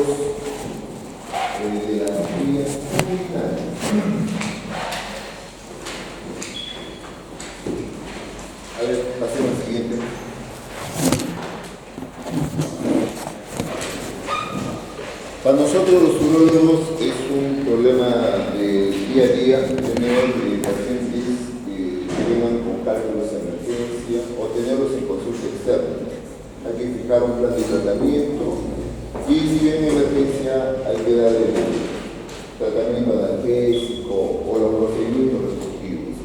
cálculos de las líneas urinarias. A ver, pasemos al siguiente. Para nosotros los urólogos es un problema de día a día tener pacientes que vengan con cálculos de emergencia o tenerlos en consulta externa. Hay que fijar un plan de tratamiento y si viene emergencia hay que dar el tratamiento analgésico o los procedimientos respectivos.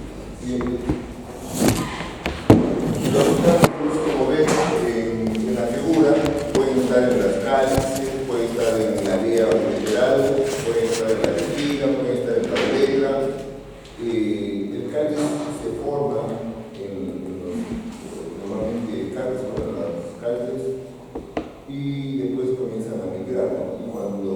Los cálculos, como ven en la figura, pueden estar en las cálices, pueden estar en la vía lateral, pueden estar en la vejiga, pueden estar en la uretra. El cáliz se forma normalmente cáliz con las cálices y después comienzan a migrar, ¿no? Y cuando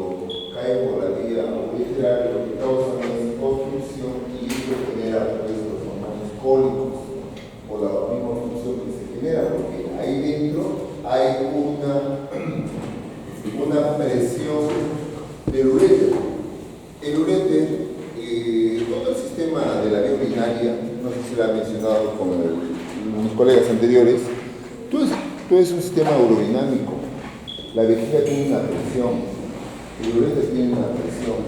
cae por la vía uretra, lo que causa es obstrucción y eso genera pues, los famosos cólicos por la misma obstrucción que se genera, porque ahí dentro hay una presión del uréter. El uréter, todo el sistema de la vía urinaria, no sé si lo han mencionado con mis colegas anteriores, todo es un sistema urodinámico. La vejiga tiene una presión, el uréter tiene una presión.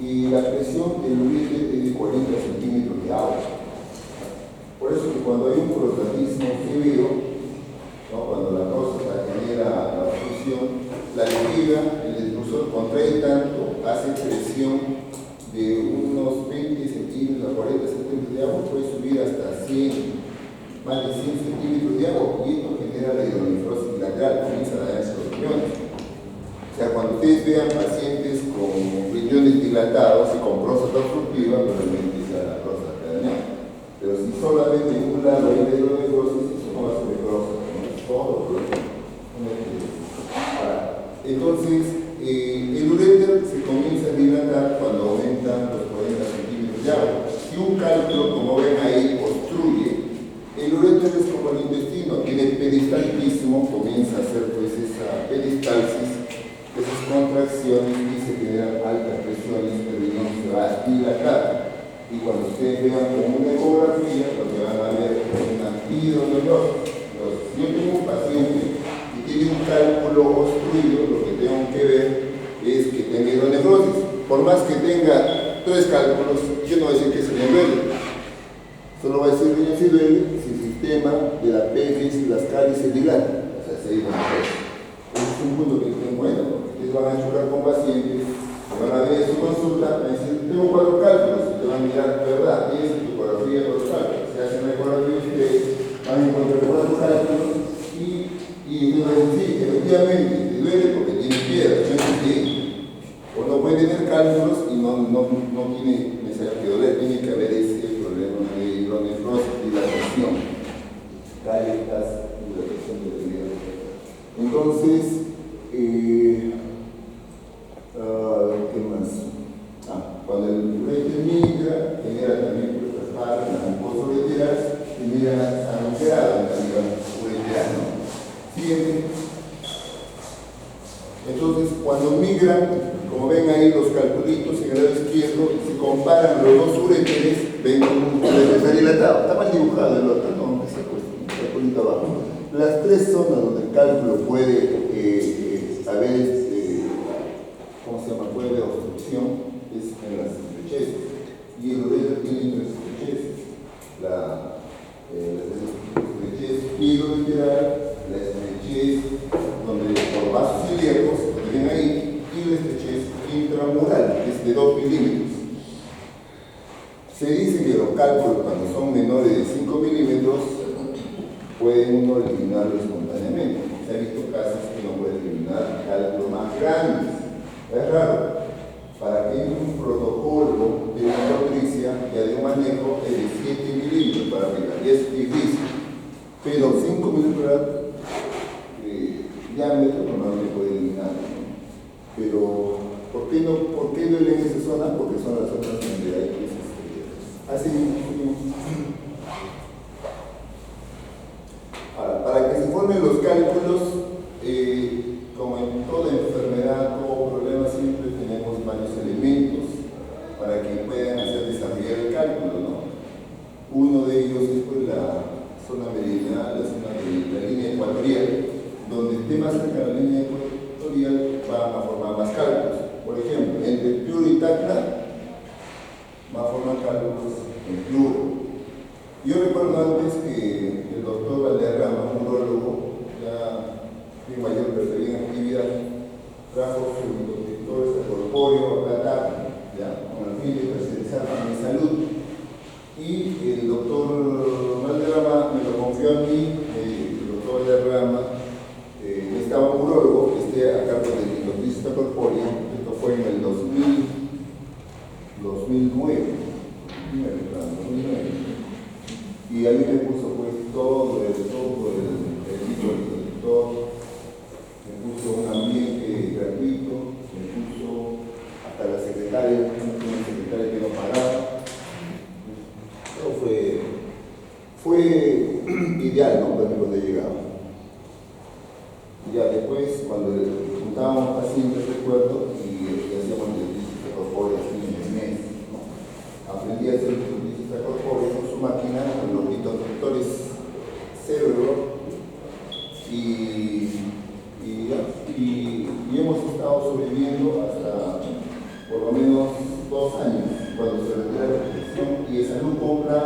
Y la presión del uréter es de 40 centímetros de agua. Por eso que cuando hay un prostatismo severo, ¿no? Cuando la próstata genera la obstrucción, la vejiga, el expulsor contrae tanto, hace presión de unos 20 centímetros a 40 centímetros de agua, puede subir hasta 100, más de 100 centímetros de agua, y esto genera la hidronefrosis bilateral, comienzan a darse los riñones. O sea, cuando ustedes vean pacientes con riñones dilatados y con próstata obstructiva, probablemente sea la próstata dañada. Pero si solamente en un lado hay hidronefrosis, eso no va a ser próstata, no es todo el problema. Entonces, el uréter se comienza a dilatar cuando aumentan los 40 centímetros de agua. Si un cálculo, como ven ahí, obstruye, el uréter es como el intestino, tiene peristaltismo, comienza a hacer pues esa peristalsis, esas contracciones y se generan altas presiones, el riñón se va a dilatar. Y cuando ustedes vean como una ecografía, lo que van a ver es una hidronefrosis. Entonces, si yo tengo un paciente que tiene un cálculo obstruido, lo que tengo que ver es que tenga hidronefrosis. Por más que tenga 3 cálculos, yo no voy a decir que se le duele. Solo voy a decir que se duele si el sistema de la pelvis y las cálices se dilatan. O sea, se hidronefrosis. Ese es un punto que es bueno, porque ustedes van a chocar con pacientes, van a ver su consulta, van a decir, tengo 4 cálculos, y te van a mirar, ¿verdad? Tienes tu ecografía de 4 cálculos. Se hacen la ecografía, ustedes van a encontrar 4 cálculos y uno dice, sí, efectivamente, te duele porque tiene piedras, no es bien. O no puede tener cálculos y no tiene necesidad de doler, tiene que haber ese problema de hidronefrosis, dilatación, cálitas, dilatación de la vida. Entonces, ¿qué más? Cuando el uréter migra, genera también protopalas, las mucosas ureterales, genera sangrado en la vía ureteral, ¿no? Siguiente. Entonces, cuando migran, como ven ahí los calculitos en el lado izquierdo, se comparan los dos uréteres, ven un uréter está dilatado, está mal dibujado el otro, no, ese calculito abajo. Las 3 zonas donde el cálculo puede haber, ¿cómo se llama? Puede haber obstrucción, es en las estrecheces. Y el uréter tiene 3 estrecheces. La estrechez hidroureteral, la estrechez donde por vasos ilíacos, que ven ahí, y la estrechez intramural, que es de 2 milímetros. Se dice que los cálculos, cuando son menores de 5 milímetros, pueden uno eliminarlo espontáneamente. Se ha visto casos que no puede eliminar cálculos más grandes. Es raro. Para que haya un protocolo de una obstetricia y de un manejo es de 7 milímetros para arriba, y es difícil. Pero 5 milímetros de diámetro normalmente puede eliminar, ¿no? Pero, ¿por qué duele en esa zona? Porque son las zonas donde hay crisis. Así. Ahora, para que se formen los cálculos, como en donde esté más cerca de la línea ecuatorial van a formar más cálculos. Por ejemplo, entre Piura y Tacna va a formar cálculos en Piura. Yo recuerdo antes que el doctor Valderrama, un urologo ya de mayor perfil en actividad, trajo su detector corpóreo a Tacna, con el fin de presenciar mi salud. Y el doctor Valderrama me lo confió a mí, el doctor Valderrama estaba un urólogo que esté a cargo de la hidroxista corpórea. Esto fue en el 2009. Y ahí me puso pues todo el detector, me puso un ambiente gratuito, me puso hasta la secretaria, una secretaria que no pagaba. Todo fue ideal, ¿no? Para mí cuando llegaba. Y ya después, cuando juntábamos pacientes, recuerdo, y hacíamos el hidroxista corpórea así en el mes, ¿no? Aprendí a hacer el hidroxista corpórea con su máquina, con los detectores cerebro, y hemos estado sobreviviendo hasta por lo menos 2 años, cuando se retira la protección y esa salud compra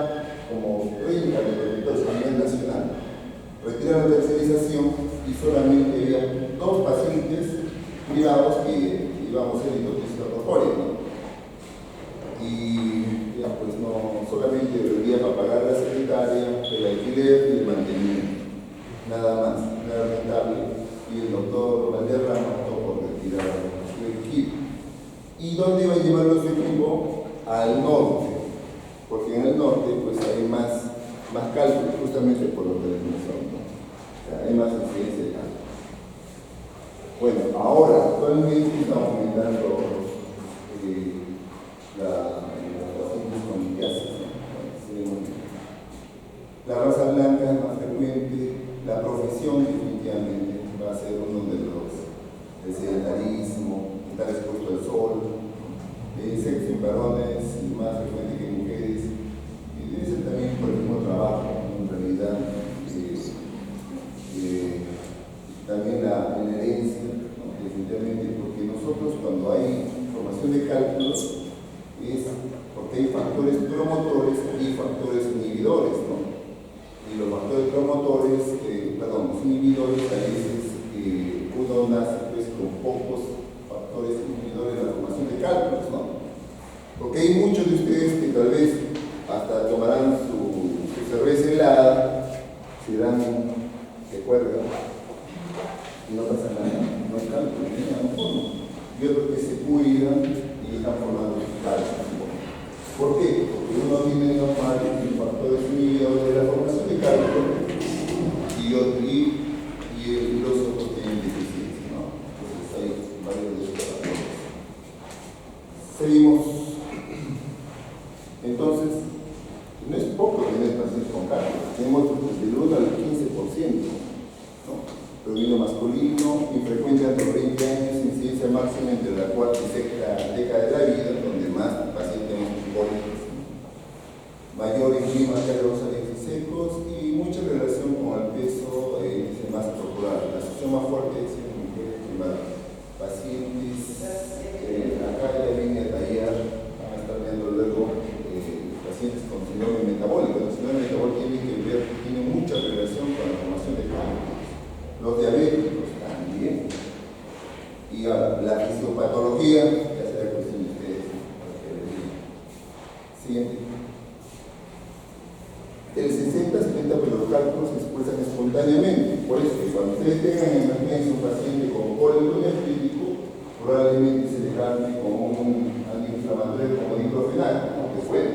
como 30 detectores a nivel nacional. Retiraron la tercerización y solamente había 2 pacientes privados que íbamos a hacer hidroxista corpórea, ¿no? Y ya pues no solamente debía para pagar la secretaria, el alquiler y el mantenimiento, nada más, no era rentable. Y el doctor Valderrama optó por retirar su equipo. ¿Y dónde iba a llevarlo su equipo? Al norte, porque en el norte pues hay más cálculos, justamente por lo que les mencioné, ¿no? O sea, hay más incidencia de cálculos. Bueno, ahora actualmente estamos aumentando los pacientes con litiasis, ¿no? La raza blanca es más frecuente, la profesión definitivamente va a ser uno de el sedentarismo, estar expuesto al sol, sexo en varones y más frecuente que en mujeres, y debe ser también por el mismo trabajo, en realidad, también la herencia, ¿no? Definitivamente, porque nosotros cuando hay formación de cálculos es porque hay factores promotores y factores inhibidores, ¿no? Y los factores promotores, los inhibidores, a veces uno nace pues con pocos factores inhibidores de la formación de cálculos, ¿no? Porque hay muchos de ustedes que tal vez hasta tomarán su cerveza helada, se dan de cuerda y no pasa nada, no hay cálculo, no hay nada forma. Y otros que se cuidan y están formando cálculos. ¿Por qué? Porque uno tiene normal los factores inhibidores de la formación de cálculos y los otros tienen deficiencia, ¿no? Entonces hay varios de estos factores. Seguimos. Entonces, no es poco tener pacientes con cálculos. Tenemos del 1 al 15%, ¿no? Predominio masculino, infrecuente ante los 20 años, incidencia máxima entre la cuarta y sexta década de la vida, donde más pacientes tenemos psicólogos, mayor en climas calurosos y secos y mucha relación con el peso más corporal. La asociación más fuerte es en mujeres privadas. Pacientes, acá en la línea de tallar, van a estar viendo luego pacientes con síndrome metabólico. El síndrome metabólico tiene mucha relación con la formación de cálculos. Los diabéticos también. Y ahora, la fisiopatología, ya será cuestión de ustedes. Siguiente. El 60-70% de los cálculos se expresan espontáneamente. Por eso, cuando ustedes tengan en emergencia un paciente con cólico nefrítico, probablemente se le cambie con un antiinflamatorio como diclofenac, aunque fuera.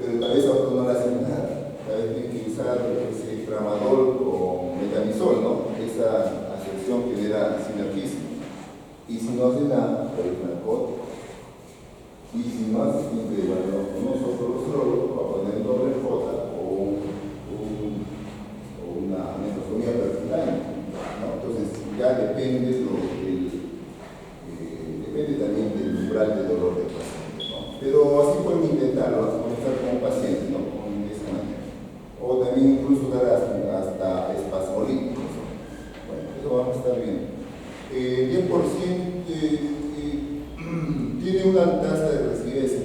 Pero tal vez a otros no le hacen nada. Tal vez tienen que usar ese tramadol o metamizol, ¿no? Esa asociación genera sinergismo. Y si no hace nada, pues narcótico. Y si no hace simple evaluación con nosotros los urologos, va a poner doble J o una nefrostomía percutánea, ¿no? Entonces ya depende también del umbral de dolor del paciente, ¿no? Pero así pueden intentarlo, comenzar con un paciente, ¿no? De esa manera. O también incluso dar hasta espasmolíticos. lo vamos a estar viendo. 10% tiene una tasa de residuo de 50%,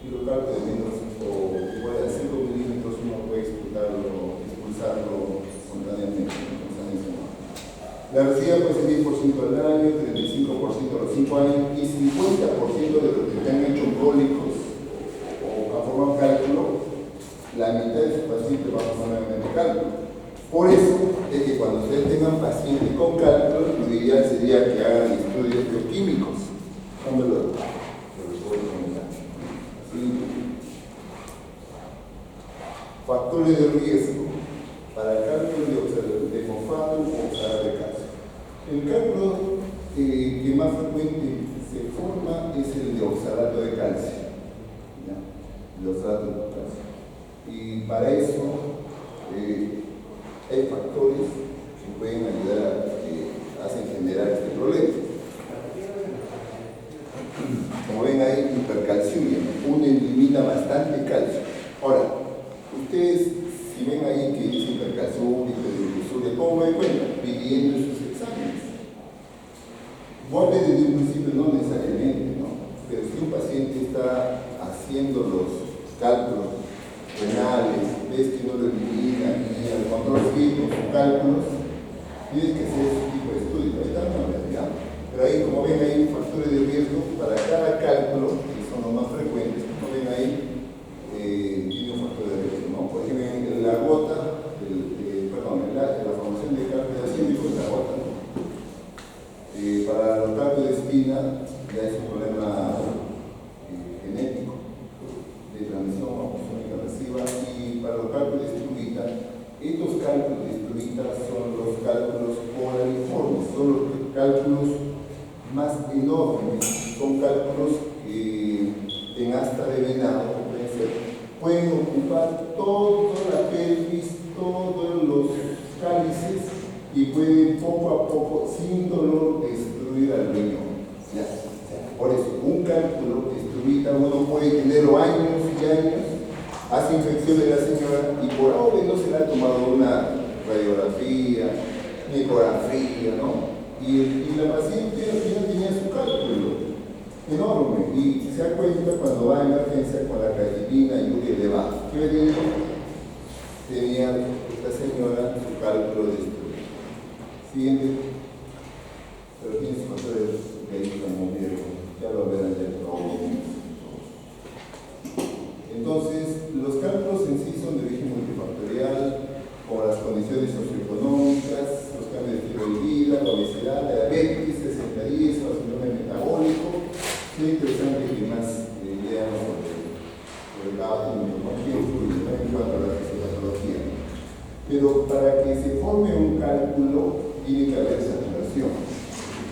y los cálculos de menos o igual a 5 milímetros uno puede expulsarlo espontáneamente. La residuo puede ser 10% al año, 35% a los 5 años y 50% de los que han hecho cólicos o han formado cálculo, la mitad de sus pacientes va a formar un cálculo. Por eso es que cuando ustedes tengan pacientes con cálculo, lo ideal sería que hagan estudios bioquímicos. ¿Cómo lo puedo comentar? Factores de riesgo para el cálculo de fosfato o oxalato de calcio. El cálculo que más frecuente se forma es el de oxalato de calcio. ¿Ya? El oxalato de calcio. Y para eso hay factores que pueden ayudar a que hacen generar este problema. Como ven ahí, hipercalciuria, uno elimina bastante calcio. Ahora, ustedes, si ven ahí que dice hipercalciuria, hipercalciuria, ¿cómo me cuenta? Pidiendo sus exámenes. Vuelve desde un principio, no necesariamente, ¿no? Pero si un paciente está haciendo los cálculos renales, ves que no lo elimina y al control sigue con sus cálculos, tienes que hacer ese tipo de estudios. Ahí está una realidad. Pero ahí, como ven ahí, factores de riesgo para cada cálculo, que son los más frecuentes, como ven ahí, tiene un factor de riesgo, ¿no? Por ejemplo, en la gota, la formación de cálculo acídico en la gota, ¿no? Para los cálculos de espina, ya es un problema genético, de transmisión autosómica masiva, y para los cálculos de estruvita, estos cálculos de estruvita son los cálculos polariformes, son los cálculos más enormes, son cálculos que en asta de venado pueden ocupar toda la pelvis, todos los cálices y pueden poco a poco, sin dolor, destruir al riñón. ¿Ya? Por eso, un cálculo de estruvita uno puede tenerlo años y años, hace infección de la señora y por ahora no se le ha tomado una radiografía, ni ecografía, ¿no? Y la paciente al final tenía su cálculo enorme y se da cuenta cuando va a emergencia con la creatinina y urea elevada. ¿Qué venía? Tenía esta señora su cálculo de estruvita. Siguiente. Pero tiene su factor de ahí como vieron, ya lo verán ya todo. Entonces, los cálculos en sí son de origen multifactorial, como las condiciones socioeconómicas, los cambios de estilo de vida, la obesidad, la diabetes, el sedentarismo, el síndrome metabólico. Es interesante que más lean sobre el trabajo de metodología en cuanto a la fisiopatología. Pero para que se forme un cálculo, tiene que haber saturación.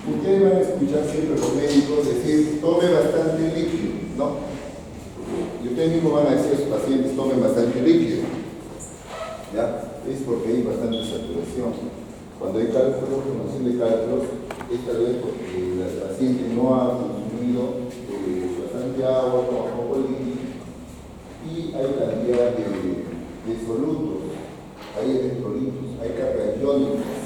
Ustedes van a escuchar siempre a los médicos decir, tome bastante líquido, ¿no? Y ustedes mismos van a decir a sus pacientes, tomen bastante líquido. ¿Ya? Es porque hay bastante saturación. Cuando hay cálculos, formación de cálculos, es tal vez porque el paciente no ha consumido bastante agua, toma poco líquido, y hay cantidad de solutos, hay electrolitos, hay cargas iónicas.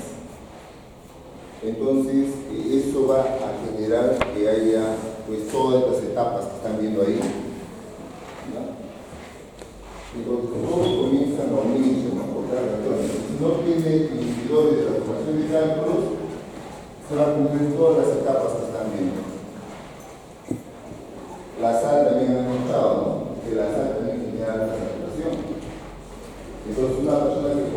Entonces, eso va a generar que haya pues, todas las etapas que están viendo ahí. ¿No? Entonces, todo comienza a unirse, ¿no? Por cargas iónicas. Si no tiene inhibidores de la formación de cálculos, se va a cumplir todas las etapas que están viendo. La sal también ha notado, ¿no? Que la sal también genera la saturación. Entonces, una persona que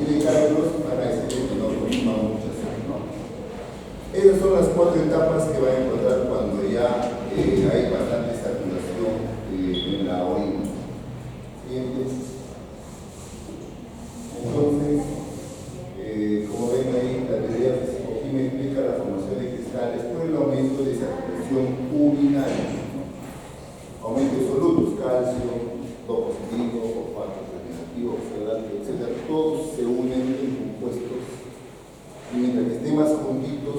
tiene cálculos van a decir que no consuma mucha sal, ¿no? Esas son las 4 etapas que va a encontrar cuando ya hay bastante saturación en la orina. Siguiente. Entonces, como ven ahí, la teoría fisicoquímica explica la formación de cristales por el aumento de saturación urinaria, ¿no? Aumento de solutos, calcio, O positivo, fosfato negativo, oxalato, etc. Todos se unen en compuestos y mientras que estén más juntitos,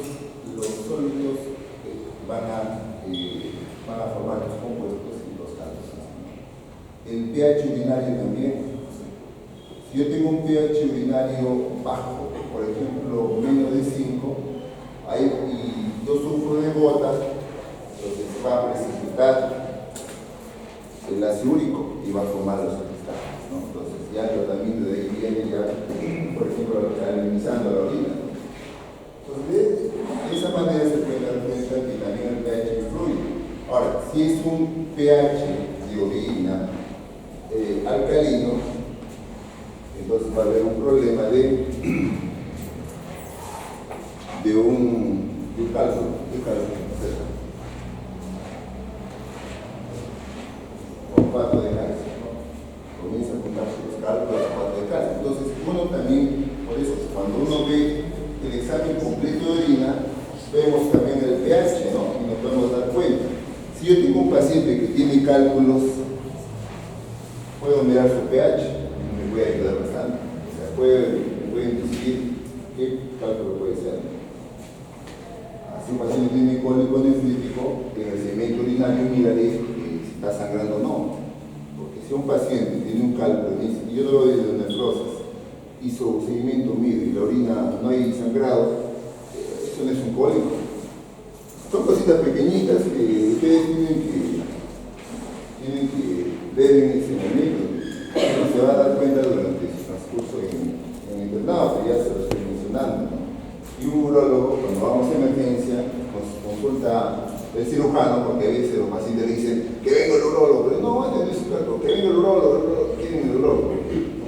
los sólidos van a formar los compuestos y los gases. El pH urinario también. Si yo tengo un pH urinario bajo, por ejemplo, si es un pH de orina alcalino, entonces va a haber un problema de cálculo, fosfato de calcio, ¿no? Comienza a juntarse los cálculos de fosfato de calcio. Entonces, uno también, por eso, cuando uno ve el examen completo de orina, vemos también el pH, ¿no? Y nos podemos dar cuenta. Si yo tengo un paciente que tiene cálculos, puedo mirar su pH y me puede ayudar bastante. O sea, me pueden decir qué cálculo puede ser. Si un paciente tiene cólico nefrítico, en el segmento urinario miraré si está sangrando o no. Porque si un paciente tiene un cálculo y yo lo veo desde nefrosis y su seguimiento mide y la orina no hay sangrado, eso no es un cólico. Son cositas pequeñitas que ustedes tienen que ver en ese momento. Uno se va a dar cuenta durante su transcurso en el internado, que ya se lo estoy mencionando, ¿no? Y un urólogo, cuando vamos a emergencia, nos consulta el cirujano, porque a veces los pacientes le dicen que venga el urólogo, pero no, que venga el urólogo, ¿quién es el urólogo?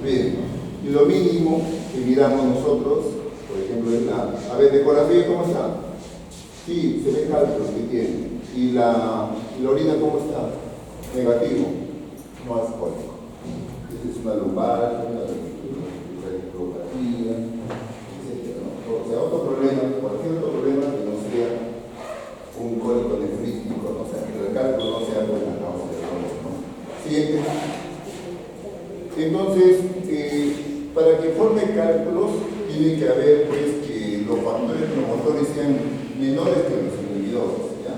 Bien, y lo mínimo que miramos nosotros, por ejemplo, es la ecografía, ¿cómo está? Sí, se ve cálculos que tiene. ¿Y la orina cómo está? Negativo, no es cólico. Esa es una lumbar, una radiografía, etc., ¿no? O sea, otro problema, cualquier otro problema que no sea un cólico nefrítico, ¿no? O sea, que el cálculo no sea por la causa del dolor, ¿no? Siguiente. Entonces, para que forme cálculos, tiene que haber, pues, que los factores promotores sean menores que los inhibidores, ¿ya?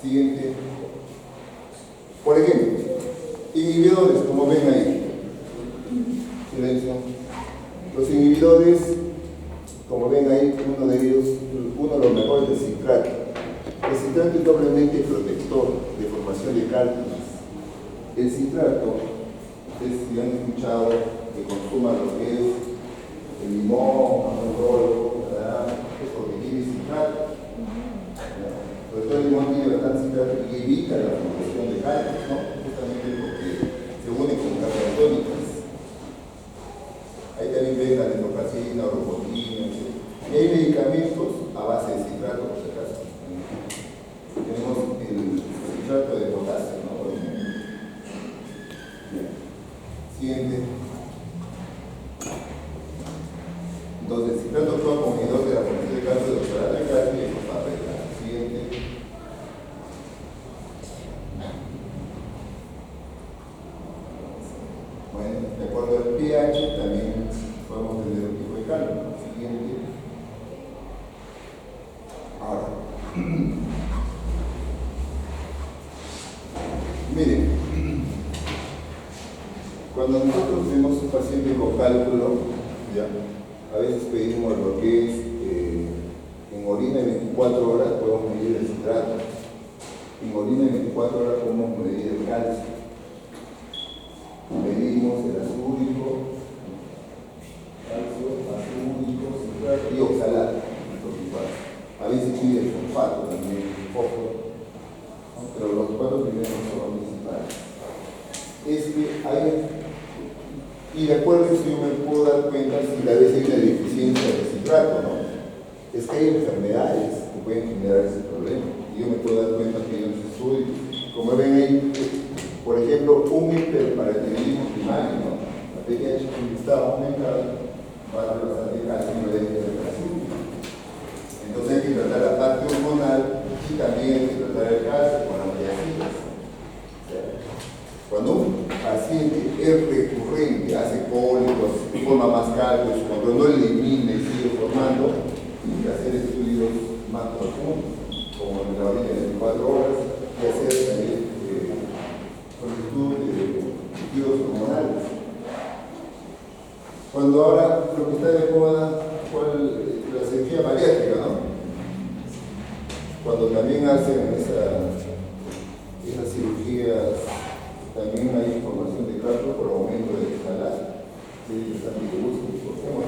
Siguiente. Por ejemplo, inhibidores, como ven ahí. Silencio. Los inhibidores, como ven ahí, uno de los mejores es el citrato. El citrato es doblemente protector de formación de cálculos. El citrato, ustedes si han escuchado que consuman lo que es el limón, el rolo, es porque tiene citrato. Sobre todo el limón tiene bastante citrato y evita la formación de cálculos, ¿no? Justamente porque se une con carbotónicas. Ahí también ven la netroxacina, oropotina, etc. Y hay medicamentos a base de citrato, por si acaso. Tenemos el citrato de potasio, ¿no? Por ejemplo. Bien. Siguiente. Entonces, el citrato actúa como inhibidor de la formación de cálculo de oxalato de calcio y fosfato de calcio. Siguiente. Bueno, de acuerdo al pH también podemos tener un tipo de cálculo. Siguiente. Ahora, miren, cuando nosotros vemos un paciente con cálculo, ¿ya? A veces pedimos lo que es en orina en 24 horas podemos medir el citrato, en orina en 24 horas podemos medir el calcio. Medimos el azúrico, citrato y oxalato. A veces pide el fosfato también, fósforo, ¿no? Pero los cuatro primeros son los principales. Y de acuerdo a eso yo me puedo dar cuenta si a veces hay una deficiencia de citrato, ¿no? Es que hay enfermedades que pueden generar ese problema. Y yo me puedo dar cuenta que hay unos estudios, como ven ahí, por ejemplo, un hiperparatiroidismo primario, ¿no? La PTH que está aumentada va a dar bastante calcio y no debe tener calcio. Entonces hay que tratar la parte hormonal y también hay que tratar el calcio con antiácidos. Cuando un paciente es recurrente, hace cólicos, forma más cálculos, cuando no elimina y sigue formando, tiene que hacer estudios más profundos, como en la orina de 24 horas, y hacer también solicitud de estudios hormonales. Cuando ahora lo que está de moda fue la cirugía bariátrica, ¿no? Cuando también hacen esas cirugías, también hay información de cálculo por aumento de oxalato. Sí, están antibióticos, ¿no?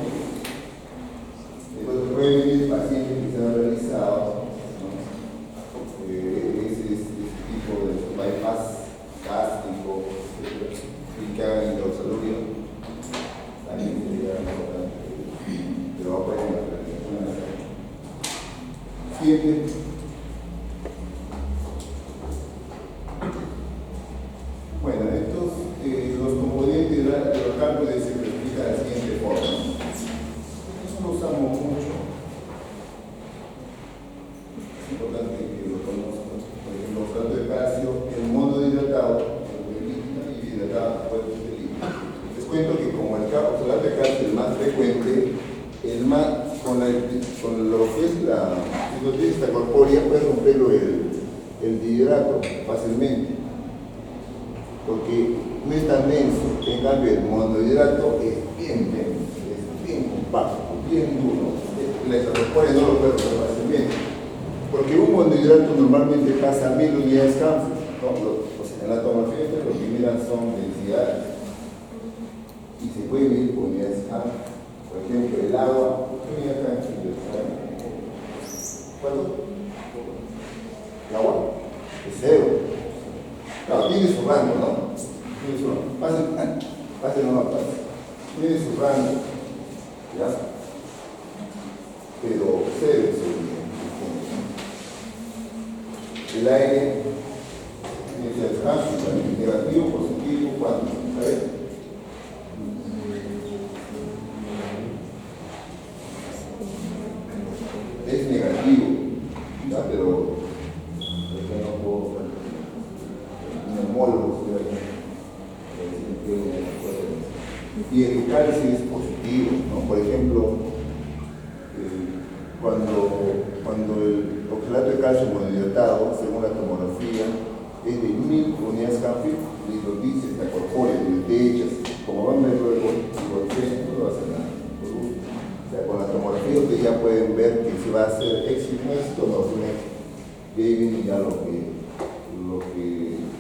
Después pueden venir pacientes que se han realizado, ¿no? Ese es Siguiente. Bueno, estos, los componentes de los cálculos se explican de la siguiente forma. Eso lo usamos mucho. Es importante que lo conozcan. Por ejemplo, fosfato de calcio, el monohidratado, y hidratado, les cuento que como el fosfato de calcio es el más frecuente, con lo que es la fisiología corpórea puede romperlo el dihidrato fácilmente, porque no es tan denso. En cambio el monohidrato es bien denso, es bien compacto, bien duro. La corpórea no lo puede romper fácilmente, porque un monohidrato normalmente pasa 1000 unidades Hansen, ¿no? En la tomografía lo que miran son densidades y se puede medir por unidades Hansen. Por ejemplo, el agua, ¿qué unidad Hansen? ¿Cuánto? ¿El agua? Es 0. Claro, tiene su rango, ¿no? Tiene su rango. Pase nomás, pase. Tiene su rango, ¿ya? Pero 0 es el aire, tiene el Hansen, negativo, positivo, ¿cuánto? ¿Sabes? Es negativo, ¿ya? Pero no puedo un homólogo, y el calcio es positivo, ¿no? Por ejemplo, cuando el oxalato de calcio monohidratado, según la tomografía, es de 1000 unidades Hansen, y lo dice esta corpórea, de hechas, como van a ver luego, no va a hacer nada. O sea, con la tomografía ustedes ya pueden ver que si va a ser éxito o no es un éxito. Y ahí viene ya lo que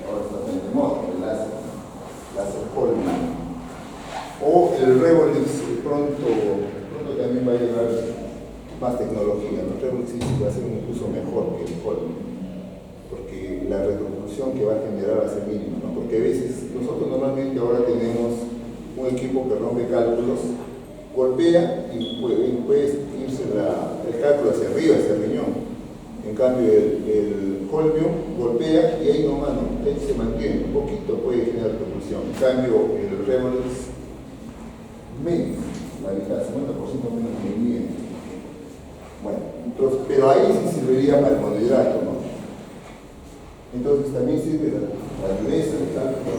ahora está de moda, el láser Holman. O el Revolix, pronto también va a llegar más tecnología, ¿no? El Revolix va a ser incluso mejor que el Holman, porque la retrostrucción que va a generar va a ser mínima, ¿no? Porque a veces nosotros normalmente ahora tenemos un equipo que rompe cálculos, golpea y puede irse el cálculo hacia arriba, hacia el riñón. En cambio el Holmio golpea y ahí nomás, ¿no? Ahí se mantiene un poquito, puede generar propulsión. En cambio el Revolix menos, la mitad, 50% menos movimiento. Bueno, entonces, pero ahí sí serviría para el monohidrato, ¿no? Entonces también sirve la dureza del cálculo.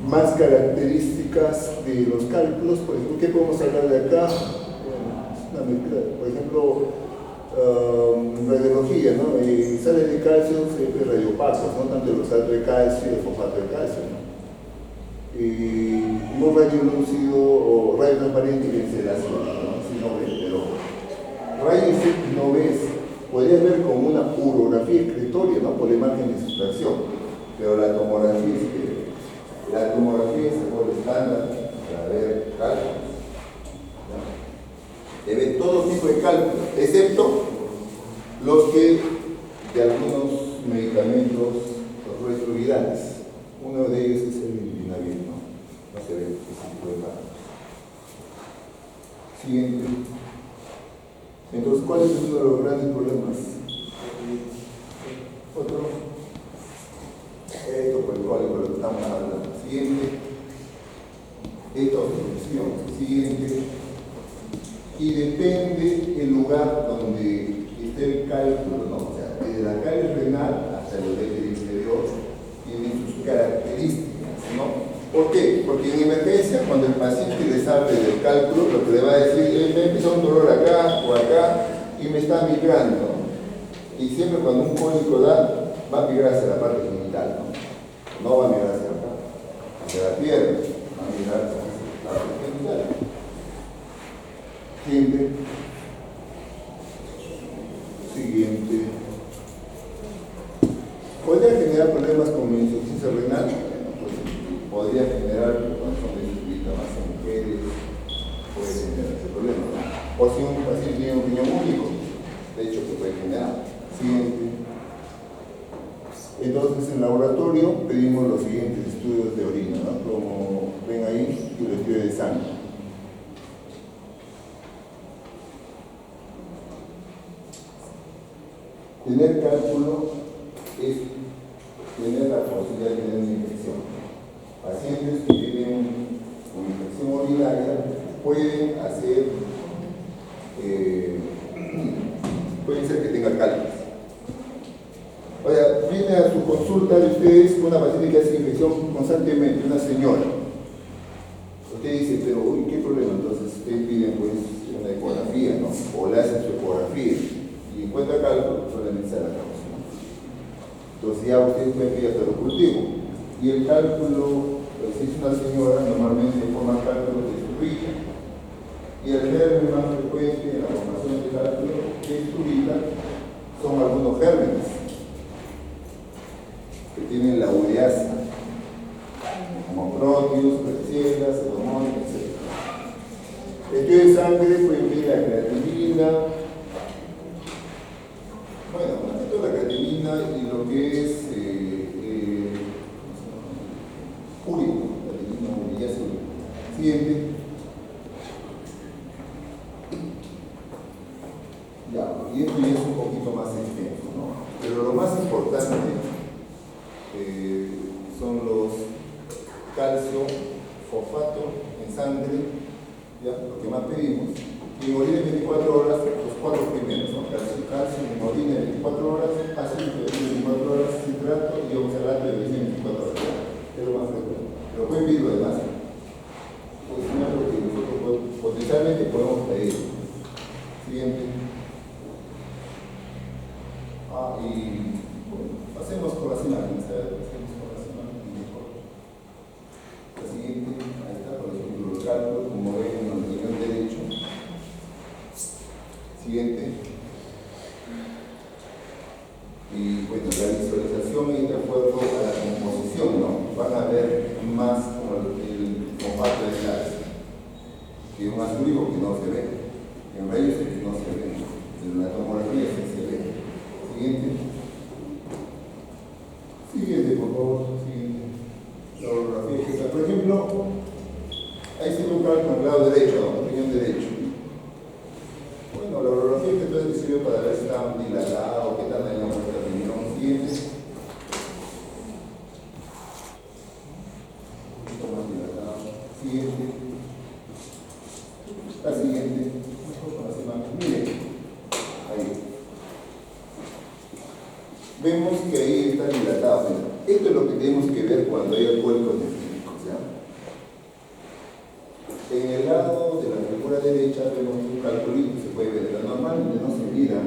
Más características de los cálculos, por ejemplo, ¿qué podemos hablar de acá? Por ejemplo, radiología, ¿no? Sales de calcio siempre radiopacos, no tanto el oxalato de calcio y el fosfato de calcio, ¿no? Y un rayo lúcido o rayo transparente que es el ácido, ¿no? Si no ves, pero rayo X no ves, podrías ver como una urografía excretoria, ¿no? Por la imagen de sustracción, pero la tomografía es el modo estándar para ver cálculos. De ver todo tipo de cálculos, excepto los que de algunos medicamentos retrovirales. Uno de ellos es el vinavir, ¿no? No se ve ese tipo de cálculos. Siguiente. Entonces, ¿cuál es uno de los grandes problemas? Otro. Esto por el código lo que estamos hablando. Siguiente. Esta obstrucción. Siguiente. Y depende el lugar donde esté el cálculo, ¿no? O sea, desde la calle renal hasta el uréter inferior tienen sus características, ¿no? ¿Por qué? Porque en emergencia, cuando el paciente les hable del cálculo, lo que le va a decir, me empezó un dolor acá o acá y me está migrando. Y siempre cuando un cólico da, va a migrar hacia la parte genital, ¿no? No va a migrar hacia acá, hacia la pierna, va a migrar hacia la parte genital. Siguiente. ¿Podría generar problemas con insuficiencia renal? Pues podría generar, cuando son de más en mujeres, puede generar ese problema, ¿no? O si un paciente tiene un riñón único, de hecho que puede generar. Siguiente. Entonces en laboratorio pedimos los siguientes estudios de orina, ¿no? Como ven ahí, y el estudio de sangre. Tener cálculo es tener la posibilidad de tener una infección. Pacientes que tienen una infección urinaria pueden ser que tengan cálculos. O sea, viene a su consulta de ustedes una paciente que hace infección constantemente, una señora. Usted dice, pero uy, ¿qué problema? Entonces ustedes piden pues una ecografía, ¿no? O le hacen su ecografía y encuentra cálculo, solamente se la causa, ¿no? Entonces ya ustedes pueden pedir hasta lo cultivo. Y el cálculo, pues, si es una señora, normalmente forma cálculo de estrubita. Y el germen más frecuente en la formación de cálculo de estrubita son algunos gérmenes que tienen la ureasa, como Proteus, Klebsiella, Pseudomonas, etc. Estudio de sangre puede pedir la creatinina, bueno, más que todo la creatinina y lo que es úrico, creatinina ya es úrico. Siguiente. Ya, y esto ya es un poquito más extenso, ¿no? Pero lo más importante son los calcio, fosfato en sangre, ¿ya? Lo que más pedimos. Y en orina en 24 horas, los 4 primeros, ¿no? Calcio en orina en 24 horas, ácido en 24 horas, citrato y oxalato de orina en 24 horas. Es lo más frecuente. Pero pueden pedir lo demás. Pues no es lo que nosotros potencialmente podemos pedir. Siguiente. Y bueno, pasemos por las imágenes, la siguiente, ahí está, por ejemplo, los cálculos, como ven en el riñón derecho. Siguiente. Y bueno, la visualización y de acuerdo a la composición, ¿no? Van a ver más como el compacto de calcio, que es un azúrico que no se ve, en rayos que no se ve, en la tomografía sí se ve. Siguiente. Siguiente, por favor. Siguiente. La orografía que está. Por ejemplo, ahí se ve un cálculo al lado derecho, ¿no? Riñón derecho. Bueno, la orografía que entonces sirve para ver si está dilatado, qué tal dañado está el riñón. Siguiente. Un poquito más dilatado. Siguiente. La siguiente. Miren. Ahí. Vemos que ahí está dilatado. Esto es lo que tenemos que ver cuando hay alcohólicos nefríticos, ¿ya? En el lado de la figura derecha vemos un calculito, se puede ver, pero normalmente no se mira.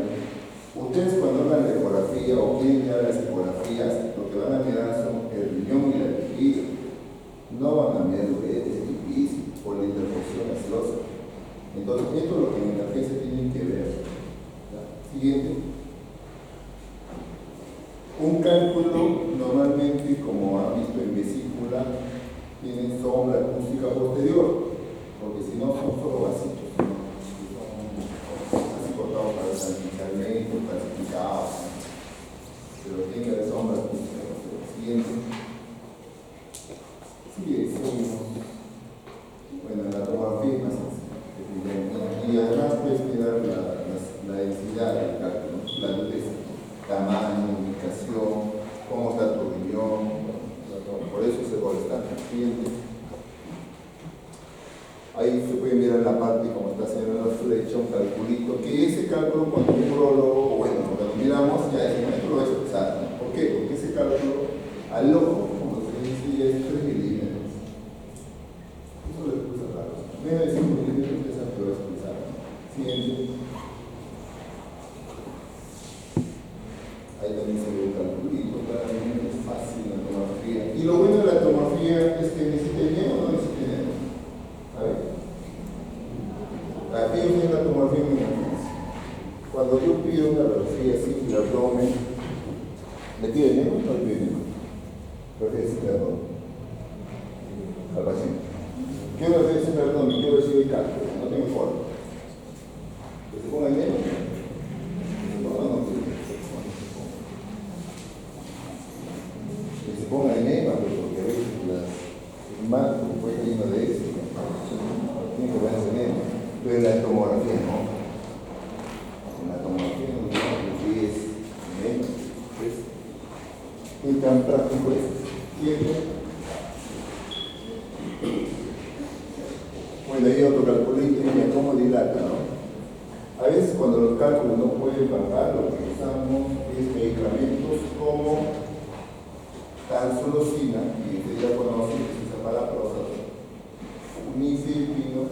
Ustedes cuando hagan la ecografía o quieren mirar las ecografías, lo que van a mirar son el riñón y la vejiga. No van a mirar uretes, pipis o la interposición gaseosa. Entonces, esto es lo que en la fe se tienen que ver. ¿Ya? Siguiente. Un cálculo normalmente, como han visto en vesícula, tiene sombra acústica posterior, porque si no son solo vasitos, ¿no? Son así cortados para salpicarmentos, clasificados, pero tiene la sombra acústica posterior. Siguiente. Sigue, seguimos. Bueno, la tomografía es más sencilla. Y además puedes mirar la densidad del cálculo, ¿no? La dureza, tamaño, ubicación, cómo está tu riñón, por eso se molesta el paciente. Ahí se puede mirar la parte, como está señalando la flecha, un calculito, que ese cálculo cuando un urologo, bueno, cuando miramos, ya ese momento lo vais a usar, ¿no? ¿Por qué? Porque ese cálculo al ojo, como se dice, ya es 3 milímetros. Eso le puse raro. Menos de 5 milímetros, esa te lo vas a usar, ¿no? Siguiente. Ahí también se ve un calculito, claramente es fácil la tomografía. Y lo bueno de la tomografía es que necesita dinero o no necesita dinero. A ver. Aquí yo tengo la tomografía en mi emergencia. Cuando yo pido una radiografía así en el abdomen, ¿le pide dinero o no le pide dinero? Radiografía en el abdomen. Al paciente. Quiero radiografía en el abdomen, quiero recibir cálculo, no tengo forma. ¿Que se ponga dinero? No, no tiene. Se ponga enema, porque a veces el marco puede estar lleno de eso, ¿no? Tiene que ponerse enema. Pero en la tomografía no. En la tomografía no, porque es ¿Qué tan práctico es? ¿Siguiente? Bueno, ahí otro calculito, mira cómo dilata, ¿no? A veces cuando los cálculos no pueden bajar, lo que usamos es medicamentos como tansulosina, y ustedes ya conocen que se usa para la próstata, nifedipino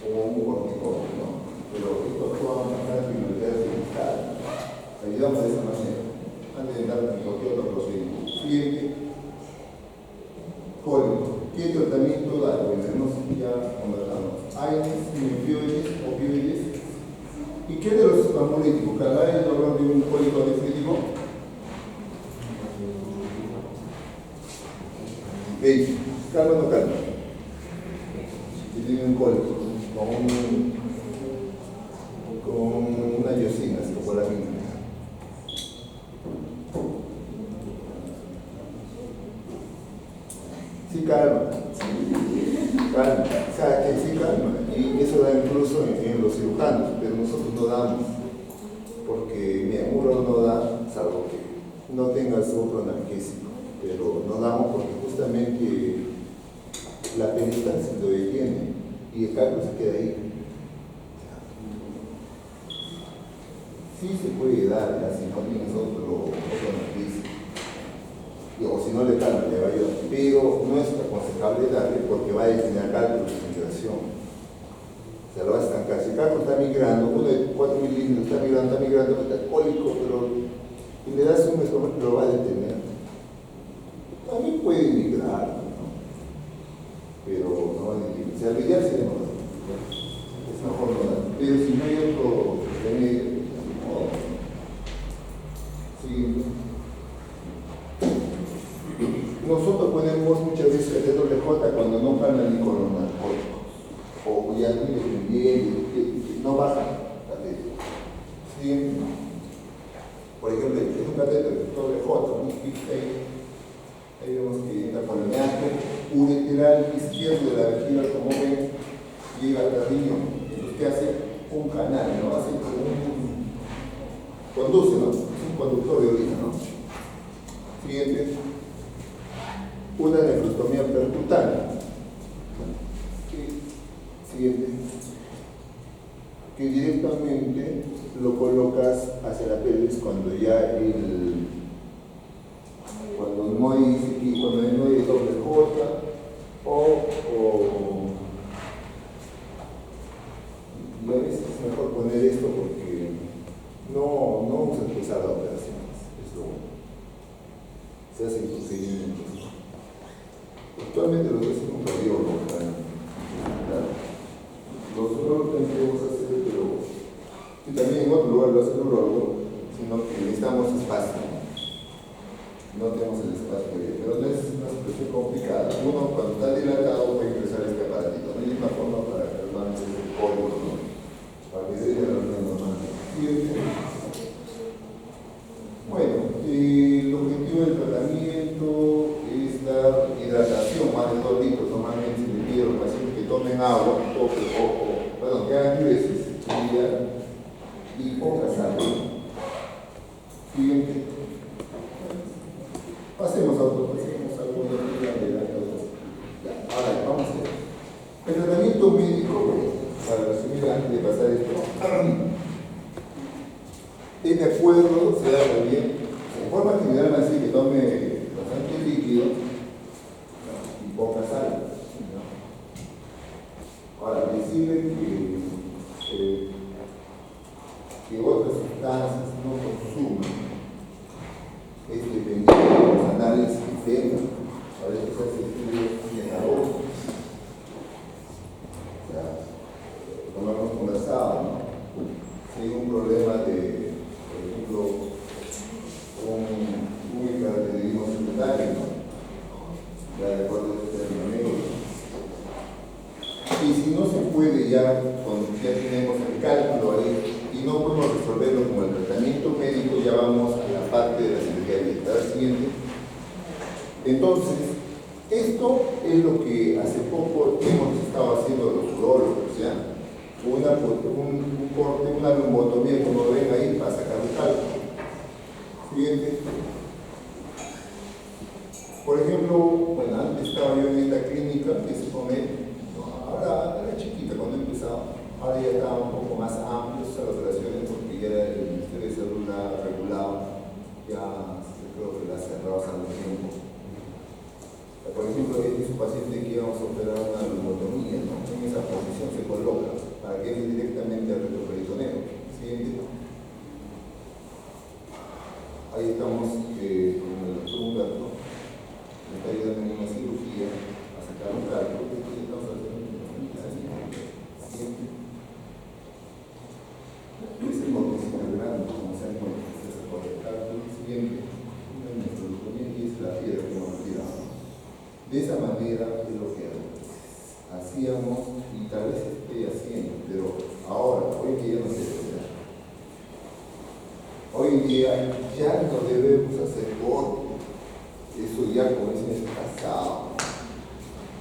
o un corticoide, ¿no? Pero esto actúa bastante en el cervical. Ayudamos de esa manera, antes de dar cualquier otro procedimiento. Siguiente. Cólico. ¿Qué tratamiento da? Bueno, ya conversamos. AINES, opioides, opioides. ¿Y qué de los espasmolíticos? ¿Cada vez el dolor de un cólico nefrítico? ¿Veis? ¿Calma o no calma? Si tiene un cólico con una iosina, como la misma. Sí calma, calma, o sea, que sí calma, y eso da incluso en los cirujanos, pero nosotros no damos, porque mi amor no da, salvo que no tengas otro analgésico, pero no damos porque justamente la penetrancia lo detiene y el cálculo se queda ahí. Sí se puede dar, ya, si no tienes otro analgésico. O si no le calma, le va a ayudar, pero no es aconsejable darle porque va a detener cálculo de concentración. Se lo va a estancar. Si el cálculo está migrando, uno de 4 milímetros está migrando, está alcohólico, pero y le das un estómago, lo va a detener. También puede migrar, ¿no? Pero no va a detener. Si al ideal sí es mejor no dar. Pero si no hay otro remedio, no. Siguiente. Nosotros ponemos muchas veces el TWJ cuando no calman ni con los narcóticos, o ya viven bien, no bajan catéter. ¿Sí? Por ejemplo, es un catéter TWJ, un ahí vemos que entra por el meato ureteral izquierdo de la vejiga, como ven, llega hasta el riñón. Entonces, ¿qué hace? Un canal, ¿no? Hace como un conduce, ¿no? Es un conductor de orina, ¿no? Siguiente. Una nefrostomía percutánea. Siguiente. Que directamente lo colocas hacia la pelvis cuando ya cuando no hay doble J y a veces es mejor poner esto porque no vamos a empezar las operaciones, es lo bueno. Se hacen procedimientos. Actualmente los hacen un cardiólogo, claro. Los urólogos también podemos hacer, pero y también en otro lugar lo hace el urólogo, sino que necesitamos espacio. No tenemos el espacio, pero no es una situación complicada. Uno cuando está dilatado puede ingresar este aparatito. No hay una forma para calmar ese código, ¿no? Para que se dé la reunión normal. Bueno, el objetivo del tratamiento es dar hidratación, más de 2 litros. Normalmente se le pide a los pacientes que tomen agua, que hagan veces y poca sal. Siguiente. Pasemos a otro, ahora vamos a ver. El tratamiento médico, para resumir antes de pasar esto, es de acuerdo, se da también, en forma general así que tome bastante líquido y poca sal. Ahora, decirle que otras sustancias no consumen es dependiente de los análisis que tengan. A veces se hace estudios en arroz. O sea, como hemos conversado, ¿no? Si hay un problema de, por ejemplo, un hipertiroidismo secundario, ¿no? Ya de acuerdo a este término médico. Y si no se puede ya, cuando ya tenemos el cálculo ahí, y no podemos resolverlo con el tratamiento médico, ya vamos a la parte de la cirugía militar siguiente. Entonces, esto es lo que hace poco hemos estado haciendo los urólogos, ¿ya? Un corte, una lumbotomía, como ven ahí, para sacar un cálculo. Siguiente. ejemplo, bueno, antes estaba yo en esta clínica que se come, ¿no? Ahora era chiquita cuando empezaba, ahora ya estaba un poco más amplios las relaciones porque ya el Ministerio de Salud la regulaba, ya creo que la cerraba hace algún tiempo. Por ejemplo, este es un paciente que íbamos a operar una lobotomía, ¿no? En esa posición se coloca para que entre directamente al retroperitoneo. Siguiente. Ahí estamos con el doctor Humberto, me está ayudando en una cirugía a sacar un cálculo. Estamos haciendo siguiente. Es el córtex grande, como se encuentra, es el cálculo. Siguiente. Una nefrología y es la piedra que hemos tirado. De esa manera es lo que hacíamos y tal vez esté haciendo, pero ahora, hoy en día no se debe hacer. Hoy en día ya no debemos hacer corte, eso ya como dicen es pasado,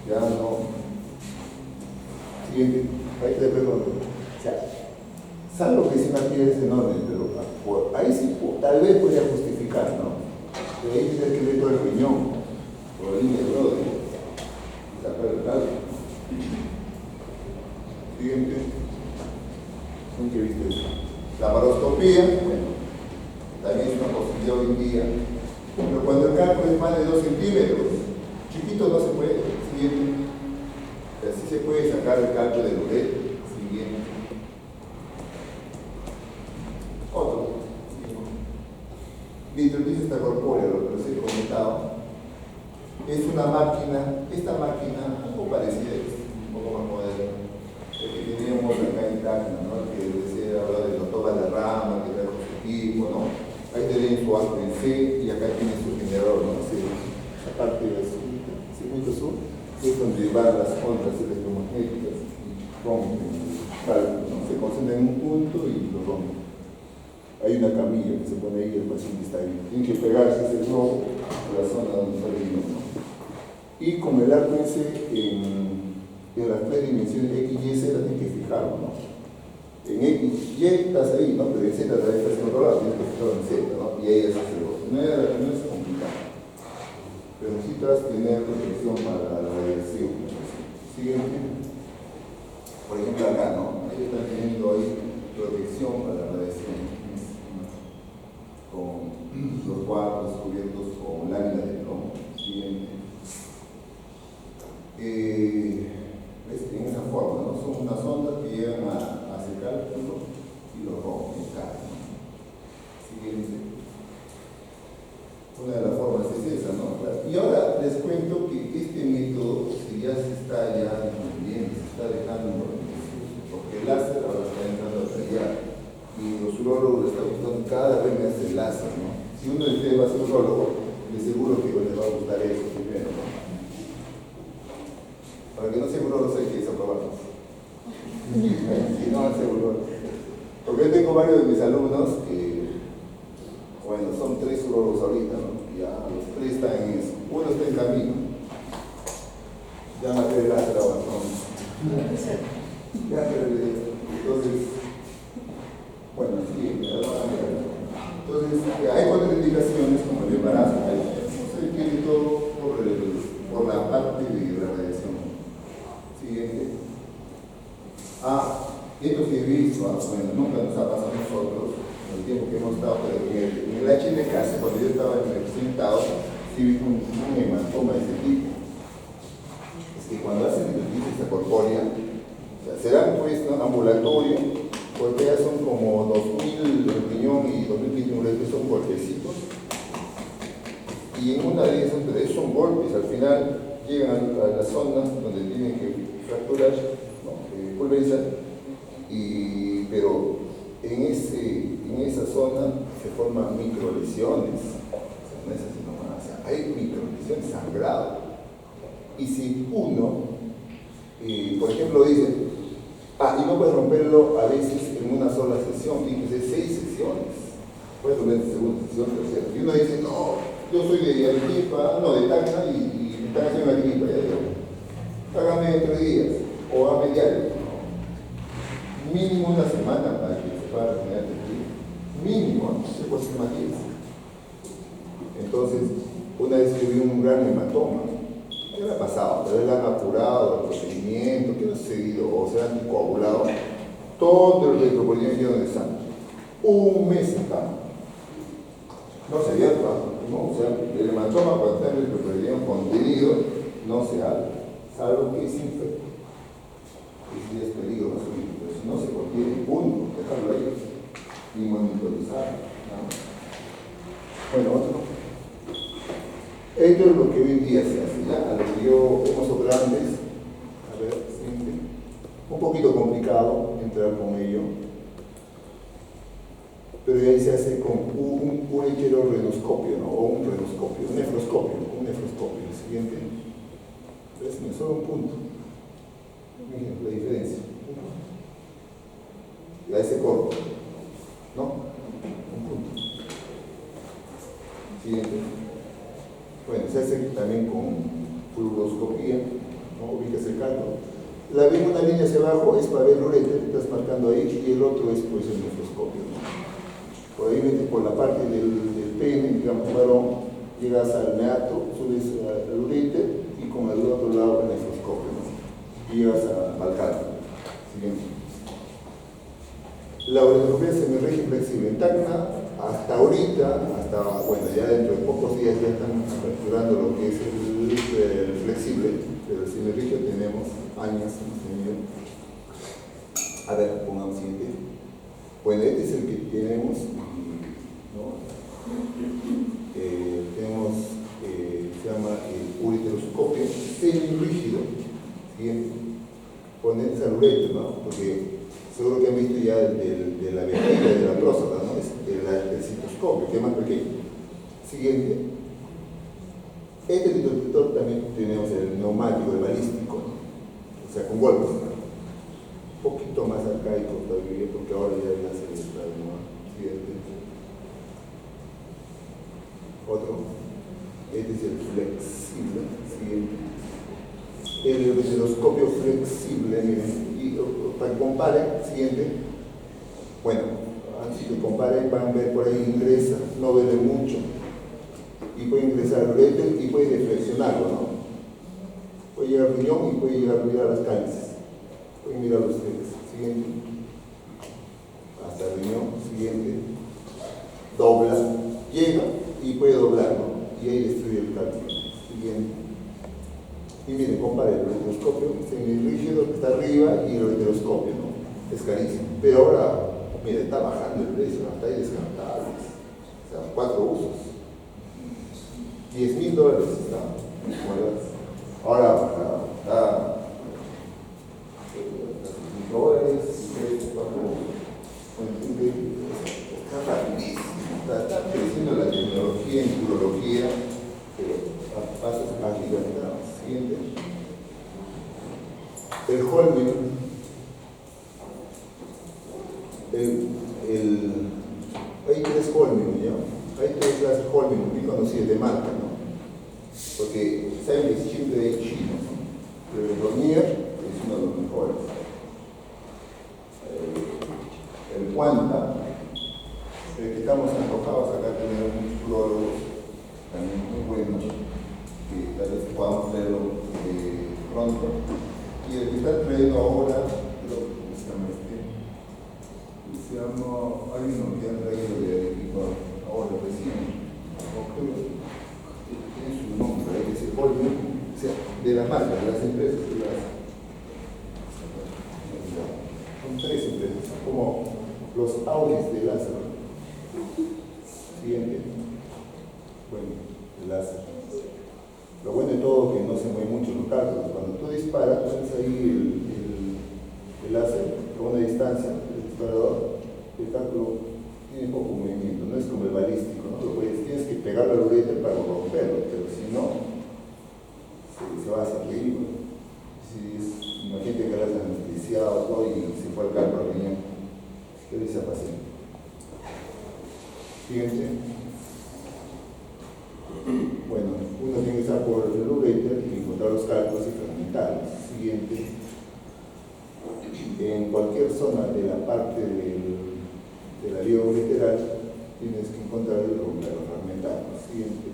ya no. Siguiente, ahí te pregunto, o sea, salvo que si una piedra es enorme, pero ahí sí, tal vez podría justificar, ¿no? Pero ahí tiene que ver todo el riñón. Por la línea de Brody, y sacar el cálculo. Siguiente. ¿En qué viste eso? La paroscopía, bueno, también es una posibilidad hoy en día. Pero cuando el cálculo es más de 2 centímetros, chiquito no se puede. Siguiente. Así se puede sacar el cálculo del uretra. Siguiente. Otro. Vitrolisis extracorpórea, lo que les he comentado. Es una máquina, esta máquina, algo parecida, un poco más moderna, el que teníamos acá en Tacna, ¿no? El que decía hablar del doctor Valderrama, que trajo su equipo, ¿no? Ahí tienen su acto en C y acá tiene su generador, ¿no? Esa parte de su circuito sur es donde van las ondas electromagnéticas y rompen cálculo, ¿no? Se concentran en un punto y lo rompen. Hay una camilla que se pone ahí y el paciente está ahí. Tiene que pegarse ese globo a la zona donde está el vino, ¿no? Y como el arco en las 3 dimensiones X, Y, Z, la tienes que fijarlo, ¿no? En X, Y estás ahí, ¿no? Pero en Z también estás en otro lado, tienes que fijarlo en Z, ¿no? Y ahí es el globo. No es complicado. Pero necesitas tener protección para la radiación. Siguiente. Por ejemplo acá, ¿no? Ahí están teniendo ahí protección para la radiación. Con los cuartos cubiertos con láminas de plomo. Siguiente. En esa forma, ¿no? Son unas ondas que llegan a ese cálculo y lo rompen, caen, ¿no? Siguiente. Una de las formas es esa, ¿no? Y ahora les cuento que este método ya se está difundiendo, se está dejando en desuso, porque el láser ahora está entrando a tallar y los urólogos están buscando cada vez más el láser, ¿no? Si uno de ustedes va a ser urólogo, de seguro que les va a gustar eso primero, ¿no? Para que no sea urólogo hay que desaprobarlos. Si no, seguro. Porque yo tengo varios de mis alumnos que, bueno, son 3 urólogos ahorita, ¿no? Ya los 3 están en eso. Uno está en camino. Ya me atrevo a hacer ahora, ¿no? Ya, entonces, bueno, sí, entonces, hay contraindicaciones como el embarazo, se tiene todo por la parte de la radiación. Siguiente. Esto que he visto, bueno, nunca nos ha pasado a nosotros, en el tiempo que hemos estado, pero en el HNK, cuando yo estaba representado, sí vi un hematoma de ese tipo. Es que cuando hacen vitrolisis extracorpórea, o sea, serán pues, ¿no? Ambulatorio, porque ya son como 2.000 de riñón y 2.000 que son golpecitos. Y en una de esas, pero son golpes, al final llegan a las zonas donde tienen que fracturar, ¿no? Pulverizar, pero en esa zona se forman microlesiones, o sea, no es así nomás, o sea, hay microlesiones, sangrado. Y si uno, por ejemplo, dice, y no puedes romperlo a veces en una sola sesión, tiene que ser 6 sesiones, puedes romper en segunda sesión, tercera. Y uno dice, no, yo soy de Arequipa, no, de Tacna, y me están haciendo Arequipa, ya digo, hágame en 3 días, o hágame diario. Mínimo una semana para que se pueda terminar el día. Mínimo, no se puede ser más 10. Entonces, Una vez yo vi un gran hematoma. ¿Qué le ha pasado? Tal vez le han apurado el procedimiento, que no ha seguido, o se han anticoagulado. Todo el retropolino lleno de sangre. Un mes en cama. No se abierta, ¿no? O sea, el hematoma cuando está en el retropolino contenido no se abre, salvo que es infecto. Y es peligroso, pero si no se contiene, punto, dejarlo ahí y monitorizar, ¿no? Bueno, otro. Esto es lo que hoy en día se hace, ¿ya? A lo que yo hemos operado antes, a ver, siguiente. Un poquito complicado entrar con ello, pero ahí se hace con un heterorenoscopio, ¿no? O un renoscopio, un nefroscopio. El siguiente. Es solo un punto. Miren la diferencia. Y a ese corto, ¿no? Un punto. Siguiente. Bueno, se hace también con fluoroscopía, ¿no? Ubicas el cálculo. La ven una línea hacia abajo es para ver el ureter, estás marcando ahí, y el otro es pues el nefroscopio, ¿no? Por ahí metes por la parte del pene, digamos, varón, llegas al meato, subes al ureter y con el otro lado el nefroscopio, ¿no? Y llegas al cálculo. Siguiente. La uretroscopia semirrígida flexible en Tacna, hasta ahorita, bueno, ya dentro de pocos días ya están aperturando lo que es el flexible, pero el semirrígido tenemos años, hemos tenido. A ver, pongamos siguiente. Bueno, este es el que tenemos, ¿no? Tenemos, se llama el ureteroscopio semirrígido, ¿sí? Ponerse al uretero, ¿no? Porque seguro que han visto ya de la vejiga, de la próstata, ¿no? Es el citoscopio, que es más pequeño. Siguiente. Este detector también tenemos el neumático, el balístico, ¿no? O sea, con golpes, ¿no? Un poquito más arcaico todavía, porque ahora ya el láser está, ¿no? Siguiente. Otro. Este es el flexible. Siguiente. El ureteroscopio flexible, miren, y para que comparen, siguiente. Bueno, antes que comparen, van a ver por ahí ingresa, no duele mucho, y puede ingresar al ureter y puede deflexionarlo, ¿no? Puede llegar al riñón y puede llegar a las cálices. Pueden mirar ustedes. Siguiente. Hasta el riñón, siguiente. Dobla, llega y puede doblar, ¿no? Y ahí destruye el cálculo. Siguiente. Y miren, compare el ureteroscopio semirrígido que está arriba y el ureteroscopio, ¿no? Es carísimo. Pero ahora, miren, está bajando el precio, hasta ahí descartables. O sea, 4 usos. $10,000 está. Ahora baja, está $10,000, 4 usos. Está rapidísimo. Está creciendo la tecnología en urología, pero a pasos agigantados. Siguiente. El Holmium, hay 3 Holmium, ¿ya? Hay 3 clases Holmium, muy conocidas de marca, ¿no? Porque saben que es chip de chino, ¿no? Pero el Dornier es uno de los mejores. El Quanta, el que estamos antojados acá, tenemos muchos urólogos también muy buenos, que tal vez podamos verlo pronto. Y el que está trayendo ahora, creo que se llama hay uno que han traído de equipo ahora recién, tiene su nombre, que se vuelve, o sea, de las marcas, de las empresas, son 3 empresas, como los auris de láser. Siguiente. Bueno, el láser. Lo bueno de todo es que no se mueven mucho los cálculos. Cuando tú disparas, pones ahí el láser a una distancia, el disparador, el cálculo tiene poco movimiento, no es como el balístico, ¿no? Tienes que pegarlo al ureter para romperlo, pero si no, se va a hacer ridículo. Imagínate que eras anestesiado todo y se fue al cálculo al riñón. ¿Qué dice el paciente? Fíjense. Bueno, uno tiene que estar por el ureter y encontrar los cálculos y fragmentarlos. Siguiente. En cualquier zona de la parte de la vía ureteral tienes que encontrar y romperlo, fragmentarlo. Siguiente.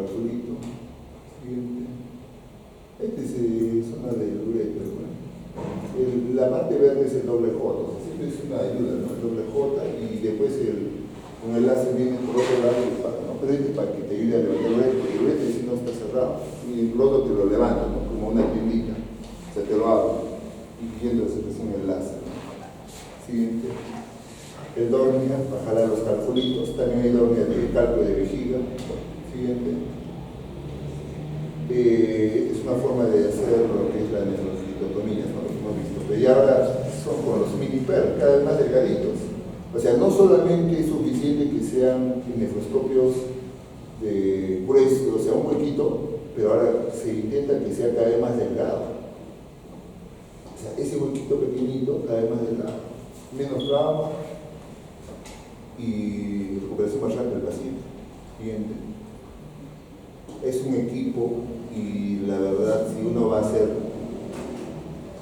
calculito. Siguiente. Esta es zona del uréter, ¿no? La parte verde es el doble J, o sea, siempre es una ayuda, ¿no? El doble J, y después con el láser viene por otro lado, ¿no? Pero este es para que te ayude a levantar el uréter, porque el uréter si no está cerrado, y el otro te lo levanta, ¿no? Como una tiendita, o sea, te lo abre, y viendo se presiona el láser, ¿no? Siguiente. El Dornier, para jalar los calculitos, también hay Dornier de cálculo de vejiga. Siguiente. Es una forma de hacer lo que es la nefrofilotomía, ¿no? Lo que hemos visto. Pero ya ahora son con los mini PER, cada vez más delgaditos. O sea, no solamente es suficiente que sean nefroscopios de grueso, o sea, un huequito, pero ahora se intenta que sea cada vez más delgado. O sea, ese huequito pequeñito cada vez más delgado. Menos trauma y recuperación más rápida del paciente. Siguiente. Es un equipo y la verdad, si uno va a hacer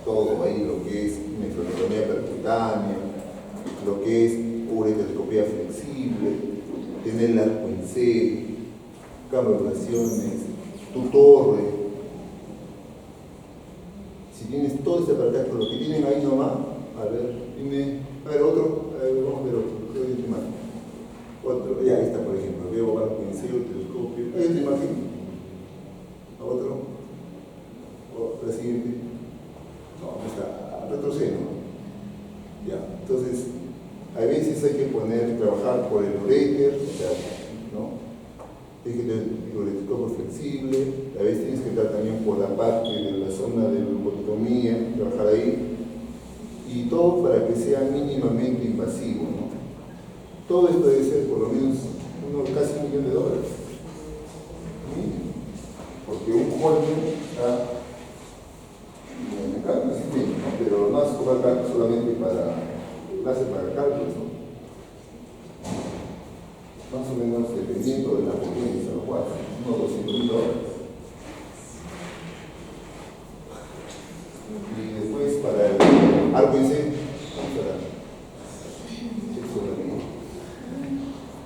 todo ahí, lo que es nefrotomía percutánea, lo que es ureteroscopía flexible, tener el arco en C, camuflaciones, tu torre, si tienes todo este aparato, lo que tienen ahí nomás, a ver, dime, a ver otro, vamos a ver otro, creo que hay más. Otro, ya está por ejemplo, veo arco en C, ureteroscopio, hay otra imagen. Otro, la siguiente, no, está, retroceno, ya, entonces, a veces hay que trabajar por el uréter, o sea, ¿no? Tienes que tener el ureteroscopio flexible, a veces tienes que entrar también por la parte de la zona de lobotomía, trabajar ahí, y todo para que sea mínimamente invasivo, ¿no? Todo esto debe ser por lo menos casi $1 millón. Mínimo. Porque un Holmen está en el cálculo, sí, ¿no? Pero no hace cobrar cálculo solamente lo hace para cálculos, ¿no? Más o menos dependiendo de la potencia, lo cual, unos $200,000. Y después para el arco en C,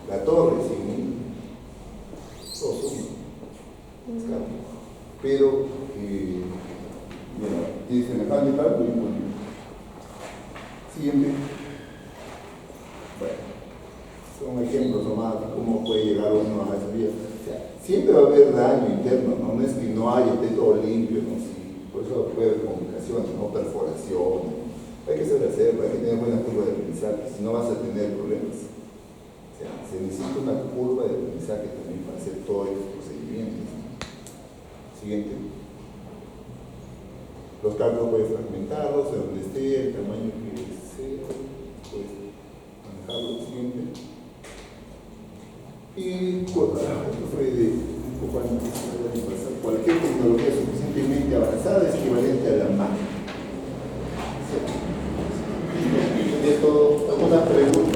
la torre, $100,000. Todos son. Pero tiene semejante cálculo y bueno. Siguiente. Bueno, son ejemplos nomás de cómo puede llegar uno a esa vía. O sea, siempre va a haber daño interno, no es que no haya, esté todo limpio, ¿no? Sí, por eso puede haber complicaciones, no perforación. Hay que saber hacerlo, hay que tener buena curva de aprendizaje, si no vas a tener problemas. O sea, se necesita una curva de aprendizaje también para hacer todos estos procedimientos. Siguiente. Los cálculos puedes fragmentarlos, de donde esté, el tamaño que sea, puedes manejarlo. Siguiente. Y esto fue de un poco antes del año pasado. Cualquier tecnología suficientemente avanzada es equivalente a la máquina. ¿Sí? ¿Alguna pregunta?